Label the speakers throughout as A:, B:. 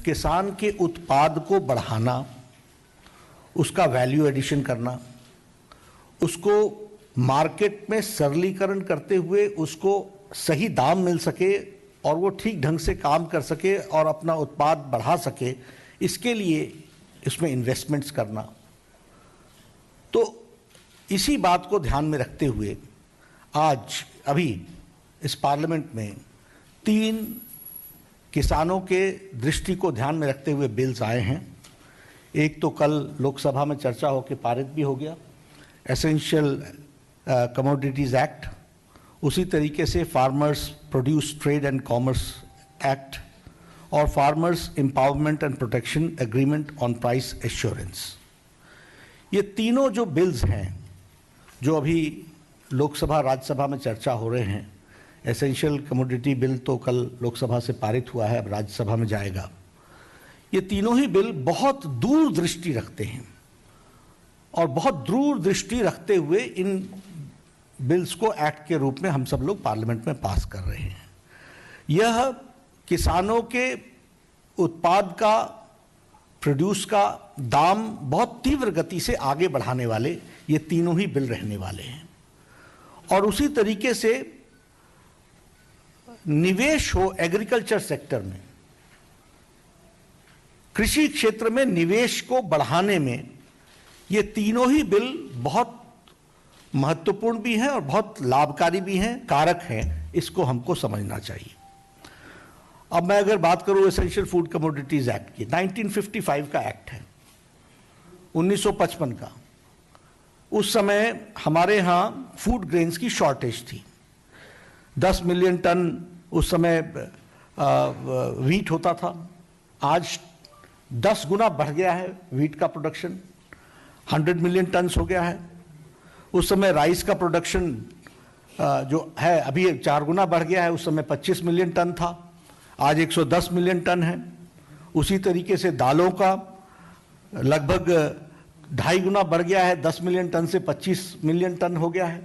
A: किसान के उत्पाद को बढ़ाना, उसका वैल्यू एडिशन करना, उसको मार्केट में सरलीकरण करते हुए उसको सही दाम मिल सके और वो ठीक ढंग से काम कर सके और अपना उत्पाद बढ़ा सके, इसके लिए इसमें इन्वेस्टमेंट्स करना। तो इसी बात को ध्यान में रखते हुए आज अभी इस पार्लियामेंट में 3 किसानों के दृष्टि को ध्यान में रखते हुए बिल्स आए हैं। एक तो कल लोकसभा में चर्चा होकर पारित भी हो गया, एसेंशियल कमोडिटीज़ एक्ट, उसी तरीके से farmers produce trade and commerce act और farmers empowerment and protection agreement on price assurance. ये तीनों जो बिल्स हैं जो अभी लोकसभा राज्यसभा में चर्चा हो रहे हैं, एसेंशियल कमोडिटी बिल तो कल लोकसभा से पारित हुआ है, अब राज्यसभा में जाएगा। ये तीनों ही बिल बहुत दूरदृष्टि रखते हैं और बहुत दूरदृष्टि रखते हुए इन बिल्स को एक्ट के रूप में हम सब लोग पार्लियामेंट में पास कर रहे हैं। यह किसानों के उत्पाद का, प्रोड्यूस का दाम बहुत तीव्र गति से आगे बढ़ाने वाले ये तीनों ही बिल रहने वाले हैं। और उसी तरीके से निवेश हो एग्रीकल्चर सेक्टर में, कृषि क्षेत्र में निवेश को बढ़ाने में ये तीनों ही बिल बहुत महत्वपूर्ण भी हैं और बहुत लाभकारी भी हैं, कारक हैं। इसको हमको समझना चाहिए। अब मैं अगर बात करूं एसेंशियल फूड कमोडिटीज एक्ट की, 1955 का एक्ट है, 1955 का। उस समय हमारे यहाँ फूड ग्रेन्स की शॉर्टेज थी। 10 मिलियन टन उस समय वीट होता था। आज 10 गुना बढ़ गया है वीट का प्रोडक्शन, 100 मिलियन टन हो गया है। उस समय राइस का प्रोडक्शन जो है अभी 4 गुना बढ़ गया है। उस समय 25 मिलियन टन था, आज 110 मिलियन टन है। उसी तरीके से दालों का लगभग 2.5 गुना बढ़ गया है, 10 मिलियन टन से 25 मिलियन टन हो गया है।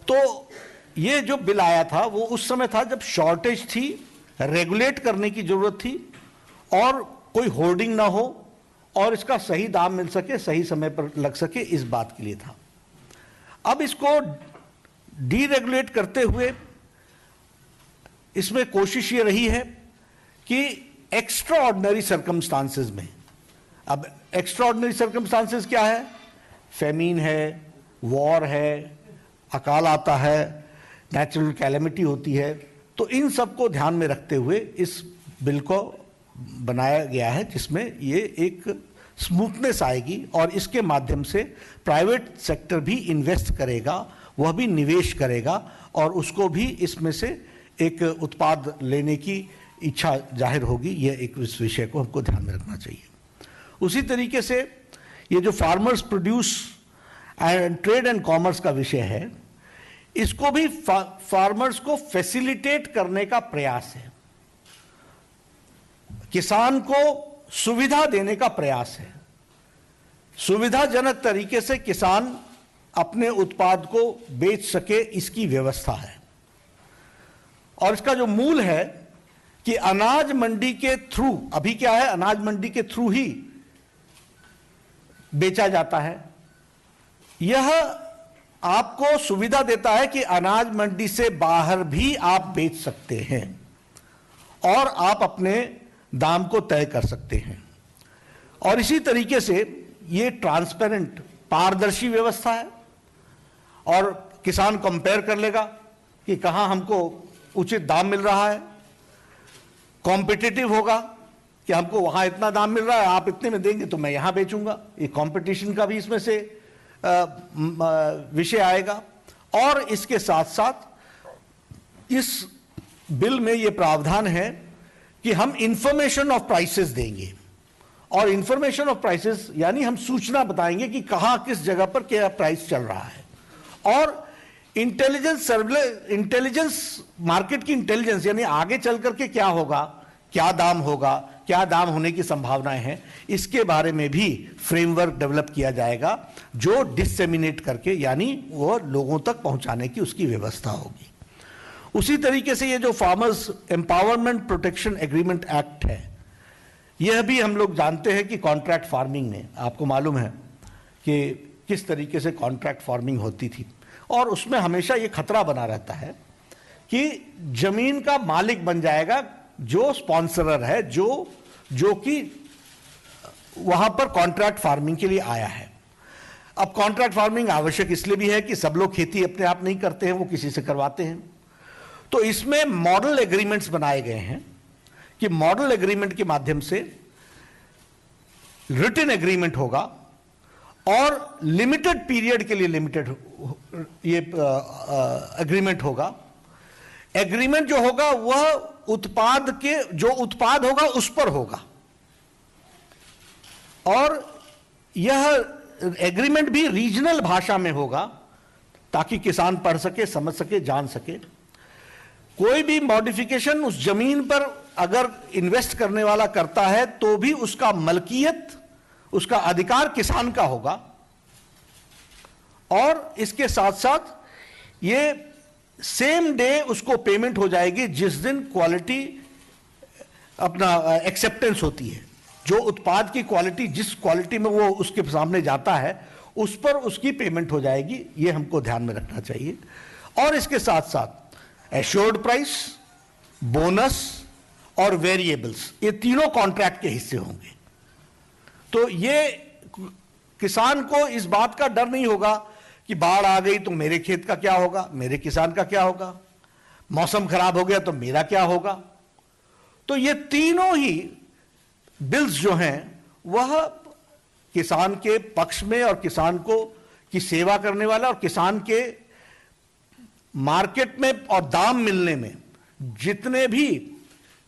A: तो ये जो बिल आया था वो उस समय था जब शॉर्टेज थी, रेगुलेट करने की जरूरत थी और कोई होर्डिंग ना हो और इसका सही दाम मिल सके, सही समय पर लग सके, इस बात के लिए था। अब इसको डीरेगुलेट करते हुए इसमें कोशिश ये रही है कि एक्स्ट्रा ऑर्डिनरी सर्कमस्टांसेस में, अब एक्स्ट्रा ऑर्डिनरी सर्कमस्टांसेस क्या है? फेमीन है, वॉर है, अकाल आता है, नेचुरल कैलेमिटी होती है। तो इन सब को ध्यान में रखते हुए इस बिल को बनाया गया है जिसमें ये एक स्मूथनेस आएगी और इसके माध्यम से प्राइवेट सेक्टर भी इन्वेस्ट करेगा, वह भी निवेश करेगा और उसको भी इसमें से एक उत्पाद लेने की इच्छा जाहिर होगी। यह एक इस विषय को हमको ध्यान में रखना चाहिए। उसी तरीके से ये जो farmers produce and trade and commerce का विषय है, इसको भी फार्मर्स को फैसिलिटेट करने का प्रयास है, किसान को सुविधा देने का प्रयास है। सुविधाजनक तरीके से किसान अपने उत्पाद को बेच सके, इसकी व्यवस्था है। और इसका जो मूल है कि अनाज मंडी के थ्रू, अभी क्या है, अनाज मंडी के थ्रू ही बेचा जाता है। यह आपको सुविधा देता है कि अनाज मंडी से बाहर भी आप बेच सकते हैं और आप अपने दाम को तय कर सकते हैं। और इसी तरीके से ये ट्रांसपेरेंट, पारदर्शी व्यवस्था है और किसान कंपेयर कर लेगा कि कहां हमको उचित दाम मिल रहा है। कॉम्पिटिटिव होगा कि हमको वहां इतना दाम मिल रहा है, आप इतने में देंगे तो मैं यहां बेचूंगा। ये कंपटीशन का भी इसमें से विषय आएगा। और इसके साथ साथ इस बिल में ये प्रावधान है कि हम इंफॉर्मेशन ऑफ प्राइसेस देंगे। और इंफॉर्मेशन ऑफ प्राइसेस यानी हम सूचना बताएंगे कि कहां किस जगह पर क्या प्राइस चल रहा है। और इंटेलिजेंस, मार्केट की इंटेलिजेंस, यानी आगे चल करके क्या होगा, क्या दाम होगा, क्या दाम होने की संभावनाएं हैं, इसके बारे में भी फ्रेमवर्क डेवलप किया जाएगा जो डिसेमिनेट करके, यानी वो लोगों तक पहुंचाने की उसकी व्यवस्था होगी। उसी तरीके से ये जो farmers empowerment protection agreement act है, यह भी हम लोग जानते हैं कि कॉन्ट्रैक्ट फार्मिंग में आपको मालूम है कि किस तरीके से कॉन्ट्रैक्ट फार्मिंग होती थी, और उसमें हमेशा ये खतरा बना रहता है कि जमीन का मालिक बन जाएगा जो स्पॉन्सरर है, जो कि वहां पर कॉन्ट्रैक्ट फार्मिंग के लिए आया है। अब कॉन्ट्रैक्ट फार्मिंग आवश्यक इसलिए भी है कि सब लोग खेती अपने आप नहीं करते हैं, वो किसी से करवाते हैं। तो इसमें मॉडल एग्रीमेंट्स बनाए गए हैं कि मॉडल एग्रीमेंट के माध्यम से रिटन एग्रीमेंट होगा और लिमिटेड पीरियड के लिए लिमिटेड ये एग्रीमेंट होगा। एग्रीमेंट जो होगा वह उत्पाद के जो उत्पाद होगा उस पर होगा, और यह एग्रीमेंट भी रीजनल भाषा में होगा ताकि किसान पढ़ सके, समझ सके, जान सके। कोई भी मॉडिफिकेशन उस जमीन पर अगर इन्वेस्ट करने वाला करता है तो भी उसका मलकियत, उसका अधिकार किसान का होगा, और इसके साथ साथ ये सेम डे उसको पेमेंट हो जाएगी जिस दिन क्वालिटी अपना एक्सेप्टेंस होती है। जो उत्पाद की क्वालिटी, जिस क्वालिटी में वो उसके सामने जाता है उस पर उसकी पेमेंट हो जाएगी। ये हमको ध्यान में रखना चाहिए। और इसके साथ साथ एश्योर्ड प्राइस, बोनस और वेरिएबल्स, ये तीनों कॉन्ट्रैक्ट के हिस्से होंगे। तो ये किसान को इस बात का डर नहीं होगा कि बाढ़ आ गई तो मेरे खेत का क्या होगा, मेरे किसान का क्या होगा, मौसम खराब हो गया तो मेरा क्या होगा। तो ये तीनों ही बिल्स जो हैं वह किसान के पक्ष में और किसान को की सेवा करने वाला, और किसान के मार्केट में और दाम मिलने में जितने भी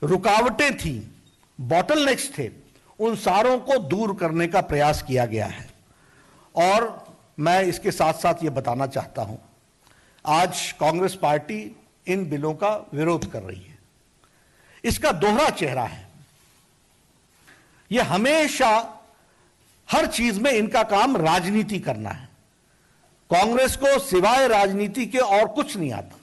A: रुकावटें थी, बॉटलनेक्स थे, उन सारों को दूर करने का प्रयास किया गया है। और मैं इसके साथ साथ ये बताना चाहता हूं, आज कांग्रेस पार्टी इन बिलों का विरोध कर रही है। इसका दोहरा चेहरा है। यह हमेशा हर चीज में इनका काम राजनीति करना है। कांग्रेस को सिवाय राजनीति के और कुछ नहीं आता।